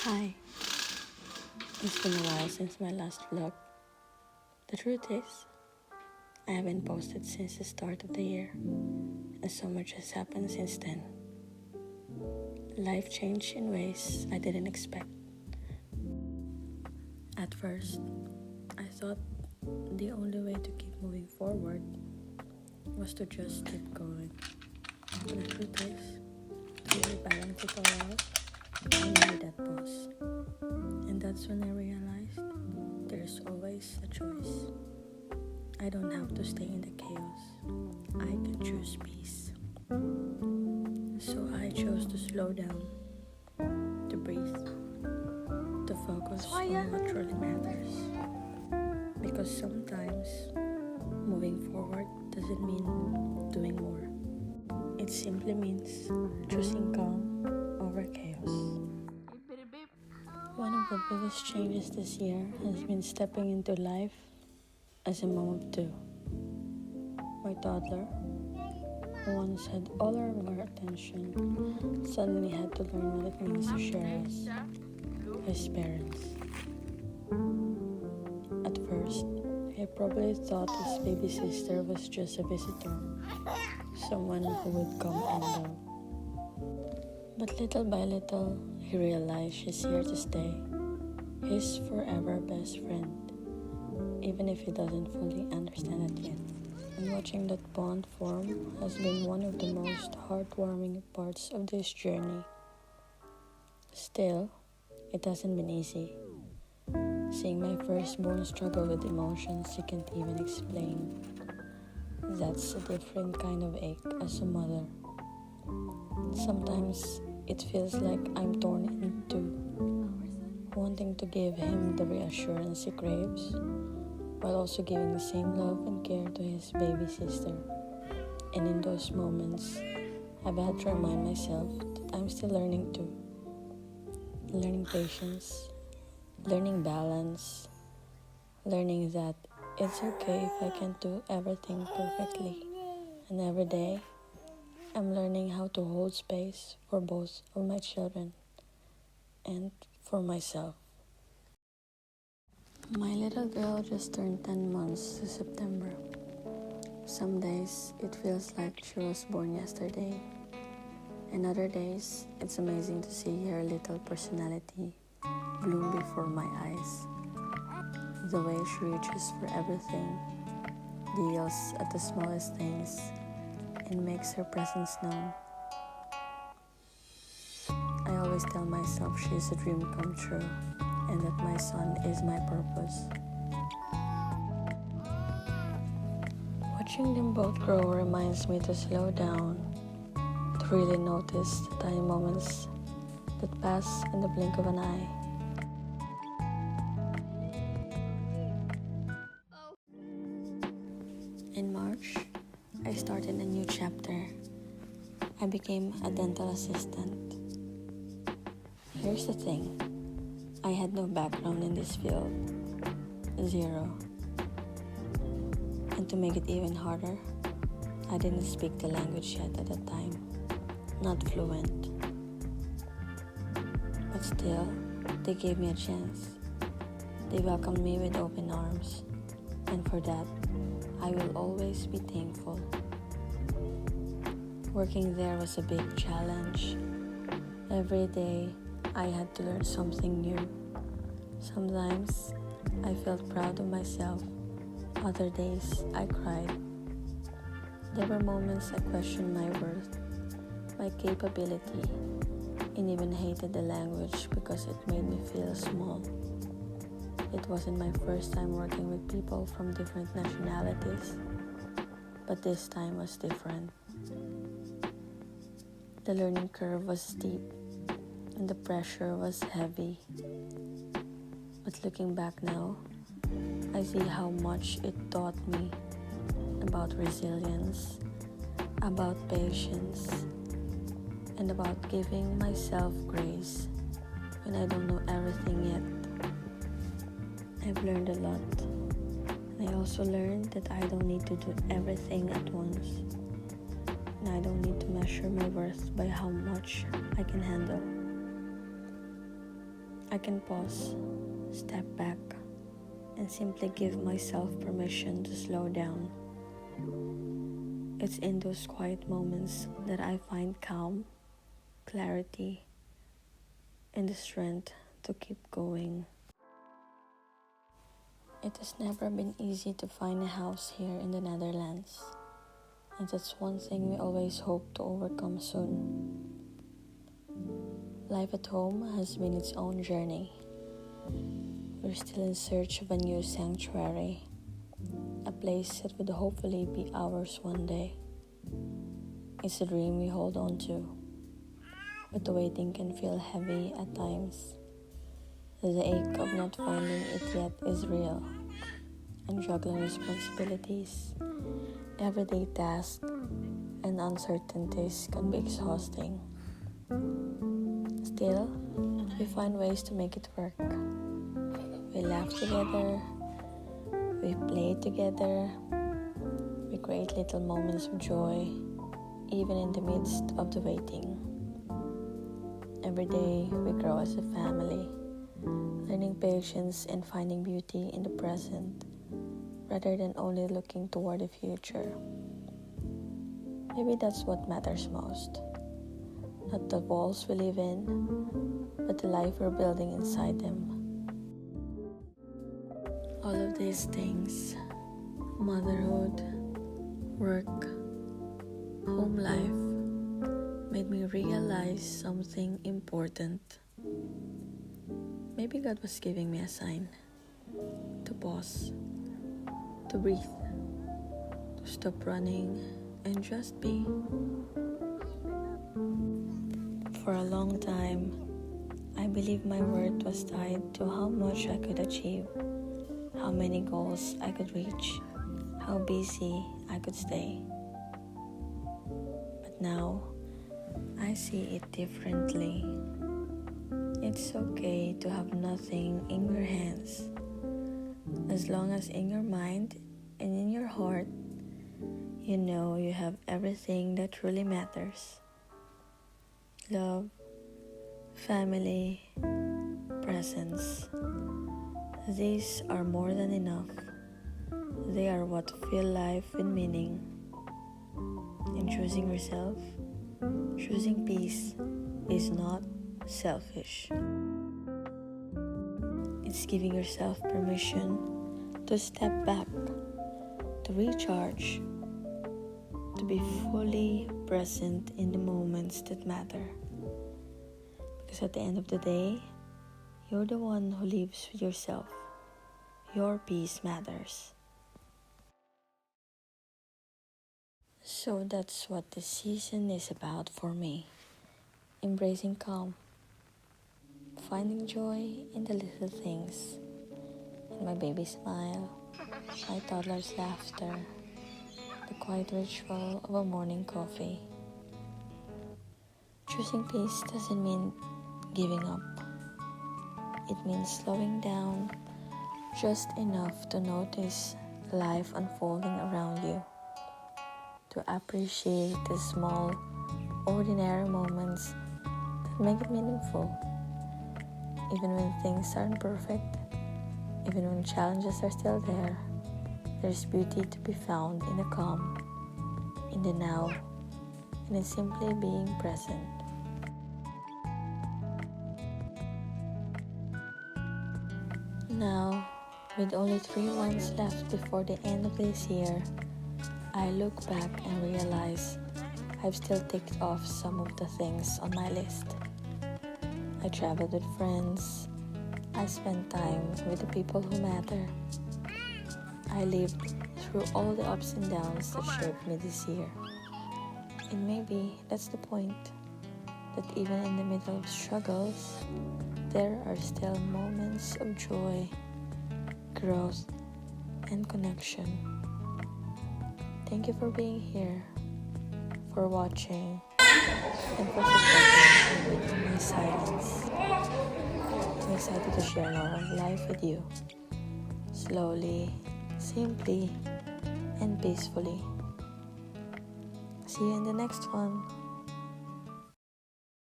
Hi, it's been a while since my last vlog. The truth is, I haven't posted since the start of the year, and so much has happened since then. Life changed in ways I didn't expect. At first, I thought the only way to keep moving forward was to just keep going. The truth is, to really balance it all out, I needed that pause. And that's when I realized there's always a choice. I don't have to stay in the chaos. I can choose peace. So I chose to slow down, to breathe, to focus on what truly matters. Because sometimes moving forward doesn't mean doing more. It simply means choosing calm over chaos. One of the biggest changes this year has been stepping into life as a mom of two. My toddler, who once had all of our attention, suddenly had to learn what it means to share us, his parents. At first, I probably thought his baby sister was just a visitor, someone who would come and go. But little by little, he realized she's here to stay, his forever best friend, even if he doesn't fully understand it yet. And watching that bond form has been one of the most heartwarming parts of this journey. Still, it hasn't been easy. Seeing my firstborn struggle with emotions he can't even explain. That's a different kind of ache as a mother. Sometimes it feels like I'm torn in two, wanting to give him the reassurance he craves, while also giving the same love and care to his baby sister. And in those moments, I've had to remind myself that I'm still learning too. Learning patience, learning balance, learning that it's okay if I can't do everything perfectly. And every day, I'm learning how to hold space for both of my children and for myself. My little girl just turned 10 months this September. Some days it feels like she was born yesterday, and other days it's amazing to see her little personality bloom before my eyes. The way she reaches for everything, deals at the smallest things, and makes her presence known. I always tell myself she is a dream come true, and that my son is my purpose. Watching them both grow reminds me to slow down, to really notice the tiny moments that pass in the blink of an eye. In March, I started a new chapter. I became a dental assistant. Here's the thing, I had no background in this field, zero. And to make it even harder, I didn't speak the language yet at the time, not fluent. But still, they gave me a chance. They welcomed me with open arms, and for that, I will always be thankful. Working there was a big challenge. Every day, I had to learn something new. Sometimes, I felt proud of myself. Other days, I cried. There were moments I questioned my worth, my capability, and even hated the language because it made me feel small. It wasn't my first time working with people from different nationalities, but this time was different. The learning curve was steep, and the pressure was heavy. But looking back now, I see how much it taught me about resilience, about patience, and about giving myself grace when I don't know everything yet. I've learned a lot, and I also learned that I don't need to do everything at once, and I don't need to measure my worth by how much I can handle. I can pause, step back, and simply give myself permission to slow down. It's in those quiet moments that I find calm, clarity, and the strength to keep going. It has never been easy to find a house here in the Netherlands, and that's one thing we always hope to overcome soon. Life at home has been its own journey. We're still in search of a new sanctuary, a place that would hopefully be ours one day. It's a dream we hold on to, but the waiting can feel heavy at times. The ache of not finding it yet is real, and juggling responsibilities, everyday tasks, and uncertainties can be exhausting. Still, we find ways to make it work. We laugh together, we play together, we create little moments of joy, even in the midst of the waiting. Every day, we grow as a family, learning patience and finding beauty in the present, rather than only looking toward the future. Maybe that's what matters most. Not the walls we live in, but the life we're building inside them. All of these things, motherhood, work, home life, made me realize something important. Maybe God was giving me a sign to pause, to breathe, to stop running and just be. For a long time, I believed my worth was tied to how much I could achieve, how many goals I could reach, how busy I could stay. But now, I see it differently. It's okay to have nothing in your hands, as long as in your mind and in your heart, you know you have everything that truly matters. Love, family, presence. These are more than enough. They are what fill life with meaning. And choosing yourself, choosing peace, is not selfish. It's giving yourself permission to step back, to recharge, to be fully present in the moments that matter. Because at the end of the day, you're the one who lives with yourself. Your peace matters. So that's what this season is about for me. Embracing calm, finding joy in the little things, in my baby's smile, my toddler's laughter, the quiet ritual of a morning coffee. Choosing peace doesn't mean giving up. It means slowing down just enough to notice life unfolding around you, to appreciate the small, ordinary moments that make it meaningful. Even when things aren't perfect, even when challenges are still there, there's beauty to be found in the calm, in the now, and in simply being present. Now, with only 3 months left before the end of this year, I look back and realize I've still ticked off some of the things on my list. I traveled with friends. I spent time with the people who matter. I lived through all the ups and downs that shaped me this year. And maybe that's the point, that even in the middle of struggles, there are still moments of joy, growth, and connection. Thank you for being here, for watching, and for supporting me in my silence. I'm excited to share more of life with you, slowly, simply, and peacefully. See you in the next one.